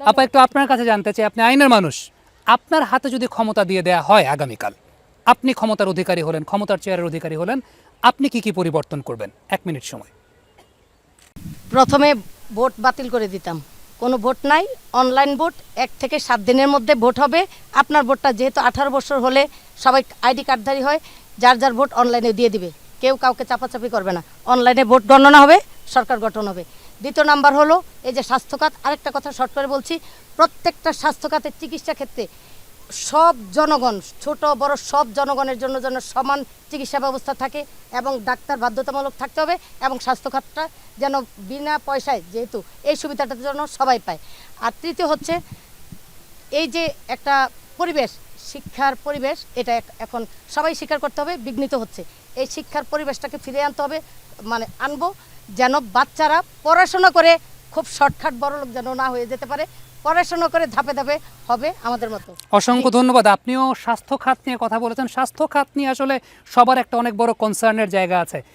আপা একটু আপনার কাছে জানতে চাই, আপনি আইনের মানুষ, আপনার হাতে যদি ক্ষমতা দিয়ে দেয়া হয় আগামীকাল, আপনি ক্ষমতার অধিকারী হলেন, ক্ষমতার চেয়ারের অধিকারী হলেন, আপনি কি কি পরিবর্তন করবেন? 1 মিনিট সময়। প্রথমে ভোট বাতিল করে দিতাম, কোনো ভোট নাই, অনলাইন ভোট, 1 থেকে 7 দিনের মধ্যে ভোট হবে। আপনার ভোটটা যেহেতু 18 বছর হলে সবাই আইডি কার্ডধারী হয়, যার যার ভোট অনলাইনে দিয়ে দিবে, কেউ কাউকে চাপাচাপি করবে না, অনলাইনে ভোট গণনা হবে, সরকার গঠন হবে। দ্বিতীয় নাম্বার হলো এই যে স্বাস্থ্যখাত, আরেকটা কথা শর্ট করে বলছি, প্রত্যেকটা স্বাস্থ্যখাতের চিকিৎসা ক্ষেত্রে সব জনগণ, ছোট বড় সব জনগণের জন্য যেন সমান চিকিৎসা ব্যবস্থা থাকে এবং ডাক্তার বাধ্যতামূলক থাকতে হবে এবং স্বাস্থ্যখাতটা যেন বিনা পয়সায়, যেহেতু এই সুবিধাটার জন্য সবাই পায়। আর তৃতীয় হচ্ছে এই যে একটা পরিবেশ, শিক্ষার পরিবেশ, এটা এখন সবাই স্বীকার করতে হবে বিঘ্নিত হচ্ছে। এই শিক্ষার পরিবেশটাকে ফিরিয়ে আনতে হবে, মানে আনবো, যেন বাচ্চারা পড়াশোনা করে খুব শর্টকাট বড়লোক যেন না হয়ে যেতে পারে, পড়াশোনা করে ধাপে ধাপে হবে আমাদের মতো। অসংখ্য ধন্যবাদ। আপনিও স্বাস্থ্য খাত নিয়ে কথা বলেছেন। স্বাস্থ্য খাত নিয়ে আসলে সবার একটা অনেক বড় কনসার্নের জায়গা আছে।